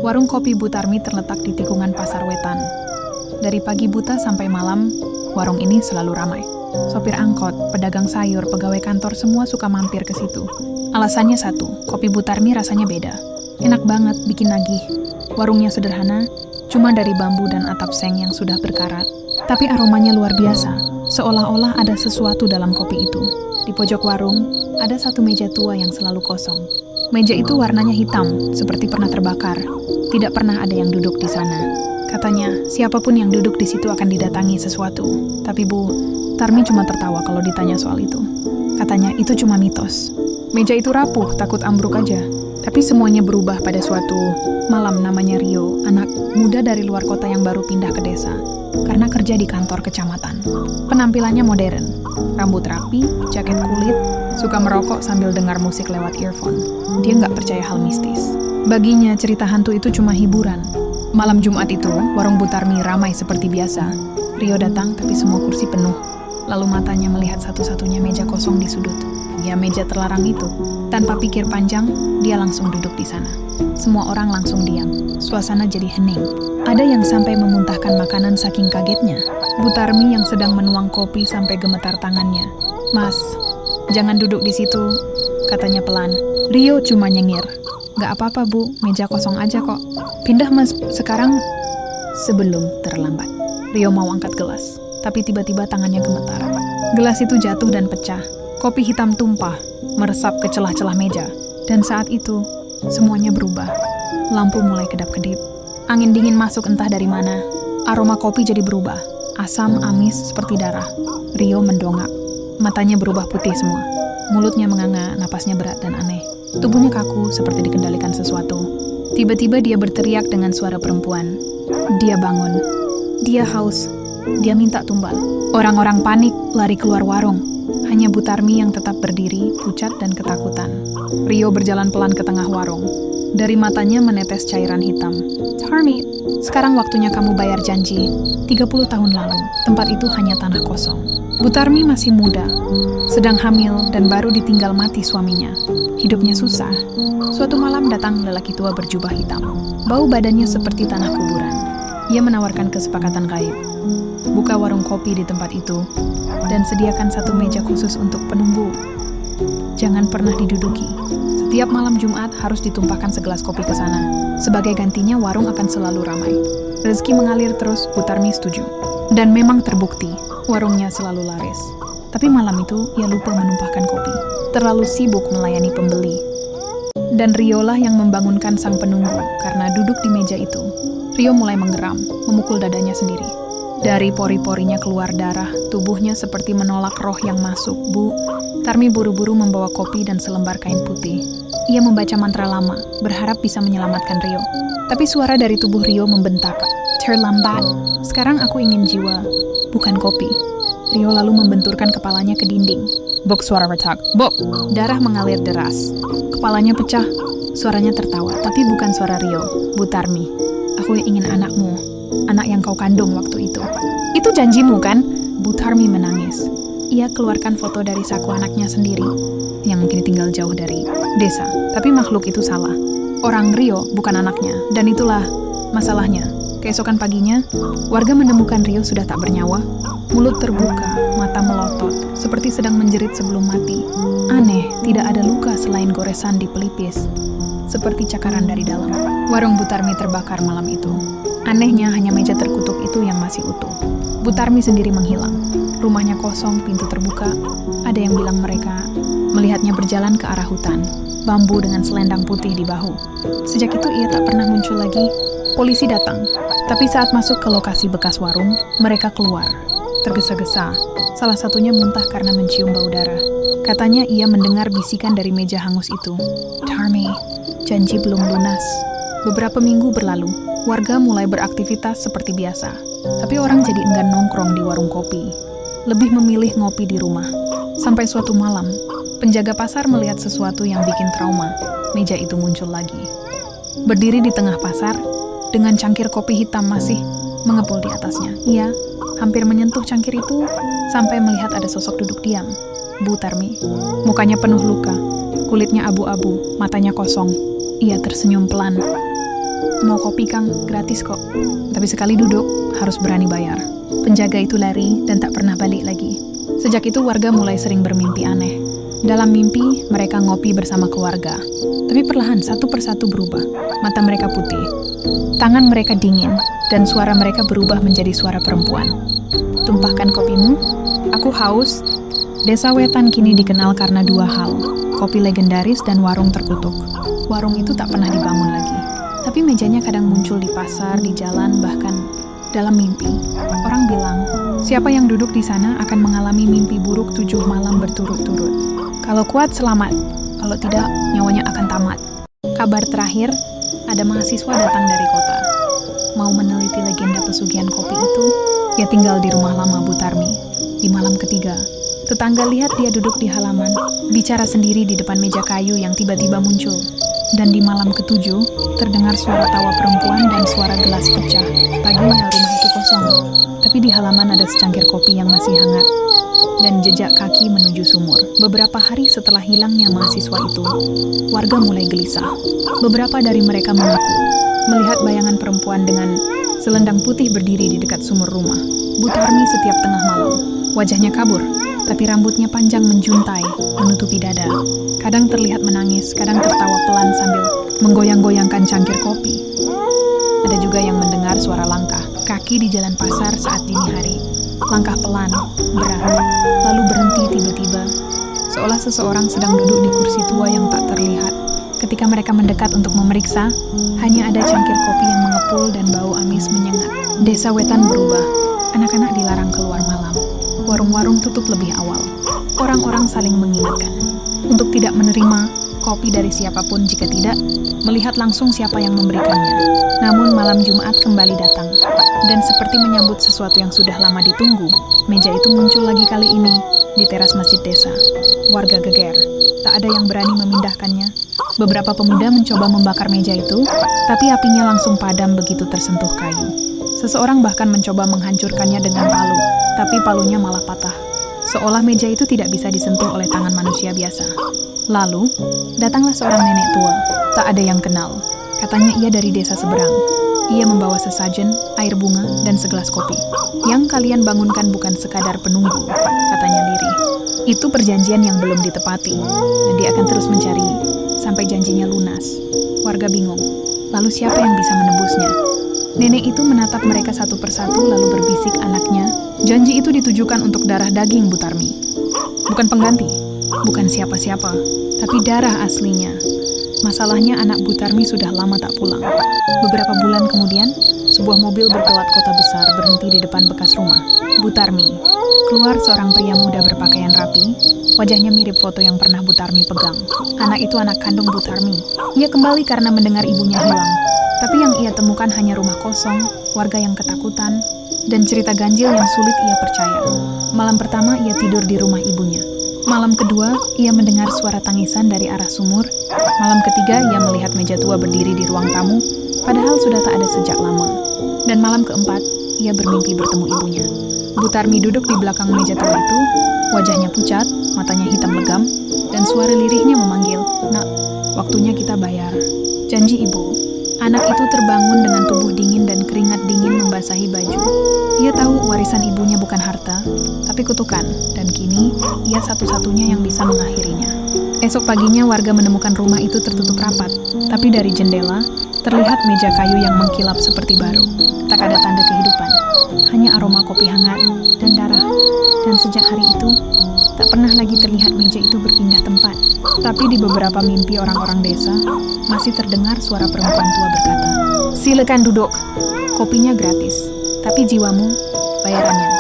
Warung kopi Bu Tarmi terletak di tikungan Pasar Wetan. Dari pagi buta sampai malam, warung ini selalu ramai. Sopir angkot, pedagang sayur, pegawai kantor semua suka mampir ke situ. Alasannya satu, kopi Bu Tarmi rasanya beda. Enak banget, bikin nagih. Warungnya sederhana, cuma dari bambu dan atap seng yang sudah berkarat. Tapi aromanya luar biasa, seolah-olah ada sesuatu dalam kopi itu. Di pojok warung, ada satu meja tua yang selalu kosong. Meja itu warnanya hitam, seperti pernah terbakar. Tidak pernah ada yang duduk di sana. Katanya, siapapun yang duduk di situ akan didatangi sesuatu. Tapi Bu Tarmi cuma tertawa kalau ditanya soal itu. Katanya, itu cuma mitos. Meja itu rapuh, takut ambruk aja. Tapi semuanya berubah pada suatu malam. Namanya Rio, anak muda dari luar kota yang baru pindah ke desa. Karena kerja di kantor kecamatan. Penampilannya modern, rambut rapi, jaket kulit, suka merokok sambil dengar musik lewat earphone. Dia nggak percaya hal mistis. Baginya cerita hantu itu cuma hiburan. Malam Jumat itu, warung Bu Tarmi ramai seperti biasa. Rio datang tapi semua kursi penuh. Lalu matanya melihat satu-satunya meja kosong di sudut. Ya, meja terlarang itu. Tanpa pikir panjang, dia langsung duduk di sana. Semua orang langsung diam. Suasana jadi hening. Ada yang sampai memuntahkan makanan saking kagetnya. Bu Tarmi yang sedang menuang kopi sampai gemetar tangannya. "Mas, jangan duduk di situ," katanya pelan. Rio cuma nyengir. "Gak apa-apa Bu, meja kosong aja kok. Pindah Mas, sekarang." Sebelum terlambat, Rio mau angkat gelas. Tapi tiba-tiba tangannya gemetar. Gelas itu jatuh dan pecah. Kopi hitam tumpah, meresap ke celah-celah meja. Dan saat itu, semuanya berubah. Lampu mulai kedap-kedip. Angin dingin masuk entah dari mana. Aroma kopi jadi berubah. Asam, amis, seperti darah. Rio mendongak. Matanya berubah putih semua. Mulutnya menganga, napasnya berat dan aneh. Tubuhnya kaku, seperti dikendalikan sesuatu. Tiba-tiba dia berteriak dengan suara perempuan. Dia bangun. Dia haus. Dia minta tumbal. Orang-orang panik, lari keluar warung. Hanya Bu Tarmi yang tetap berdiri, pucat dan ketakutan. Rio berjalan pelan ke tengah warung. Dari matanya menetes cairan hitam. "Tarmi, sekarang waktunya kamu bayar janji. 30 tahun lalu, tempat itu hanya tanah kosong." Bu Tarmi masih muda, sedang hamil dan baru ditinggal mati suaminya. Hidupnya susah. Suatu malam datang lelaki tua berjubah hitam. Bau badannya seperti tanah kuburan. Ia menawarkan kesepakatan gaib. Buka warung kopi di tempat itu, dan sediakan satu meja khusus untuk penunggu. Jangan pernah diduduki. Setiap malam Jumat harus ditumpahkan segelas kopi ke sana. Sebagai gantinya, warung akan selalu ramai. Rezeki mengalir terus, Bu Tarmi setuju. Dan memang terbukti, warungnya selalu laris. Tapi malam itu, ia lupa menumpahkan kopi. Terlalu sibuk melayani pembeli. Dan Riolah yang membangunkan sang penunggu, karena duduk di meja itu. Rio mulai menggeram, memukul dadanya sendiri. Dari pori-porinya keluar darah, tubuhnya seperti menolak roh yang masuk. Bu Tarmi buru-buru membawa kopi dan selembar kain putih. Ia membaca mantra lama, berharap bisa menyelamatkan Rio. Tapi suara dari tubuh Rio membentak. "Terlambat. Sekarang aku ingin jiwa, bukan kopi." Rio lalu membenturkan kepalanya ke dinding. Bok, suara retak. Bok! Darah mengalir deras. Kepalanya pecah. Suaranya tertawa, tapi bukan suara Rio. "Bu Tarmi, aku ingin anakmu. Anak yang kau kandung waktu itu." "Itu janjimu kan?" Bu Tarmi menangis. Ia keluarkan foto dari saku anaknya sendiri, yang mungkin tinggal jauh dari desa. Tapi makhluk itu salah. Orang Rio bukan anaknya, dan itulah masalahnya. Keesokan paginya, warga menemukan Rio sudah tak bernyawa. Mulut terbuka, mata melotot, seperti sedang menjerit sebelum mati. Aneh, tidak ada luka selain goresan di pelipis, seperti cakaran dari dalam. Warung Bu Tarmi terbakar malam itu. Anehnya hanya meja terkutuk itu yang masih utuh. Bu Tarmi sendiri menghilang. Rumahnya kosong, pintu terbuka. Ada yang bilang mereka melihatnya berjalan ke arah hutan. Bambu dengan selendang putih di bahu. Sejak itu ia tak pernah muncul lagi. Polisi datang. Tapi saat masuk ke lokasi bekas warung, mereka keluar. Tergesa-gesa. Salah satunya muntah karena mencium bau darah. Katanya ia mendengar bisikan dari meja hangus itu. "Tarmi, janji belum lunas." Beberapa minggu berlalu. Warga mulai beraktivitas seperti biasa, tapi orang jadi enggan nongkrong di warung kopi. Lebih memilih ngopi di rumah. Sampai suatu malam, penjaga pasar melihat sesuatu yang bikin trauma. Meja itu muncul lagi. Berdiri di tengah pasar, dengan cangkir kopi hitam masih mengepul di atasnya. Ia hampir menyentuh cangkir itu, sampai melihat ada sosok duduk diam. Bu Tarmi. Mukanya penuh luka, kulitnya abu-abu, matanya kosong. Ia tersenyum pelan. Mau kopi Kang, gratis kok. Tapi sekali duduk, harus berani bayar. Penjaga itu lari dan tak pernah balik lagi. Sejak itu warga mulai sering bermimpi aneh. Dalam mimpi, mereka ngopi bersama keluarga. Tapi perlahan satu persatu berubah. Mata mereka putih. Tangan mereka dingin, dan suara mereka berubah menjadi suara perempuan. Tumpahkan kopimu, aku haus. Desa Wetan kini dikenal karena dua hal, kopi legendaris dan warung terkutuk. Warung itu tak pernah dibangun lagi. Tapi mejanya kadang muncul di pasar, di jalan, bahkan dalam mimpi. Orang bilang, siapa yang duduk di sana akan mengalami mimpi buruk 7 malam berturut-turut. Kalau kuat, selamat. Kalau tidak, nyawanya akan tamat. Kabar terakhir, ada mahasiswa datang dari kota. Mau meneliti legenda pesugihan kopi itu, ia tinggal di rumah lama Butarmi. Di malam ketiga, tetangga lihat dia duduk di halaman, bicara sendiri di depan meja kayu yang tiba-tiba muncul. Dan di malam ketujuh, terdengar suara tawa perempuan dan suara gelas pecah. Paginya rumah itu kosong, tapi di halaman ada secangkir kopi yang masih hangat. Dan jejak kaki menuju sumur. Beberapa hari setelah hilangnya mahasiswa itu, warga mulai gelisah. Beberapa dari mereka mengaku melihat bayangan perempuan dengan selendang putih berdiri di dekat sumur rumah. Butarmi setiap tengah malam. Wajahnya kabur, tapi rambutnya panjang menjuntai, menutupi dada. Kadang terlihat menangis, kadang tertawa pelan sambil menggoyang-goyangkan cangkir kopi. Ada juga yang mendengar suara langkah kaki di jalan pasar saat dini hari. Langkah pelan, berat, lalu berhenti tiba-tiba, seolah seseorang sedang duduk di kursi tua yang tak terlihat. Ketika mereka mendekat untuk memeriksa, hanya ada cangkir kopi yang mengepul dan bau amis menyengat. Desa Wetan berubah, anak-anak dilarang keluar malam. Warung-warung tutup lebih awal. Orang-orang saling mengingatkan untuk tidak menerima kopi dari siapapun jika tidak melihat langsung siapa yang memberikannya. Namun malam Jumat kembali datang, dan seperti menyambut sesuatu yang sudah lama ditunggu, meja itu muncul lagi kali ini di teras masjid desa. Warga geger, tak ada yang berani memindahkannya. Beberapa pemuda mencoba membakar meja itu, tapi apinya langsung padam begitu tersentuh kayu. Seseorang bahkan mencoba menghancurkannya dengan palu, tapi palunya malah patah. Seolah meja itu tidak bisa disentuh oleh tangan manusia biasa. Lalu, datanglah seorang nenek tua, tak ada yang kenal. Katanya ia dari desa seberang. Ia membawa sesajen, air bunga, dan segelas kopi. Yang kalian bangunkan bukan sekadar penunggu, katanya lirih. Itu perjanjian yang belum ditepati, dan dia akan terus mencari sampai janjinya lunas. Warga bingung, lalu siapa yang bisa menebusnya? Nenek itu menatap mereka satu persatu lalu berbisik anaknya, janji itu ditujukan untuk darah daging Butarmi. Bukan pengganti, bukan siapa-siapa, tapi darah aslinya. Masalahnya anak Butarmi sudah lama tak pulang. Beberapa bulan kemudian, sebuah mobil berplat kota besar berhenti di depan bekas rumah Butarmi. Keluar seorang pria muda berpakaian rapi, wajahnya mirip foto yang pernah Butarmi pegang. Anak itu anak kandung Butarmi. Ia kembali karena mendengar ibunya hilang. Tapi yang ia temukan hanya rumah kosong, warga yang ketakutan, dan cerita ganjil yang sulit ia percaya. Malam pertama ia tidur di rumah ibunya. Malam kedua, ia mendengar suara tangisan dari arah sumur. Malam ketiga, ia melihat meja tua berdiri di ruang tamu, padahal sudah tak ada sejak lama. Dan malam keempat, ia bermimpi bertemu ibunya. Butarmi duduk di belakang meja tua itu, wajahnya pucat, matanya hitam legam, dan suara lirihnya memanggil, "Nak, waktunya kita bayar." Janji ibu. Anak itu terbangun dengan tubuh dingin dan keringat dingin membasahi baju. Ia tahu warisan ibunya bukan harta, tapi kutukan, dan kini ia satu-satunya yang bisa mengakhirinya. Esok paginya warga menemukan rumah itu tertutup rapat, tapi dari jendela terlihat meja kayu yang mengkilap seperti baru. Tak ada tanda kehidupan, hanya aroma kopi hangat dan darah. Dan sejak hari itu, tak pernah lagi terlihat meja itu berpindah tempat. Tapi di beberapa mimpi orang-orang desa, masih terdengar suara perempuan tua berkata, "Silakan duduk, kopinya gratis, tapi jiwamu bayarannya."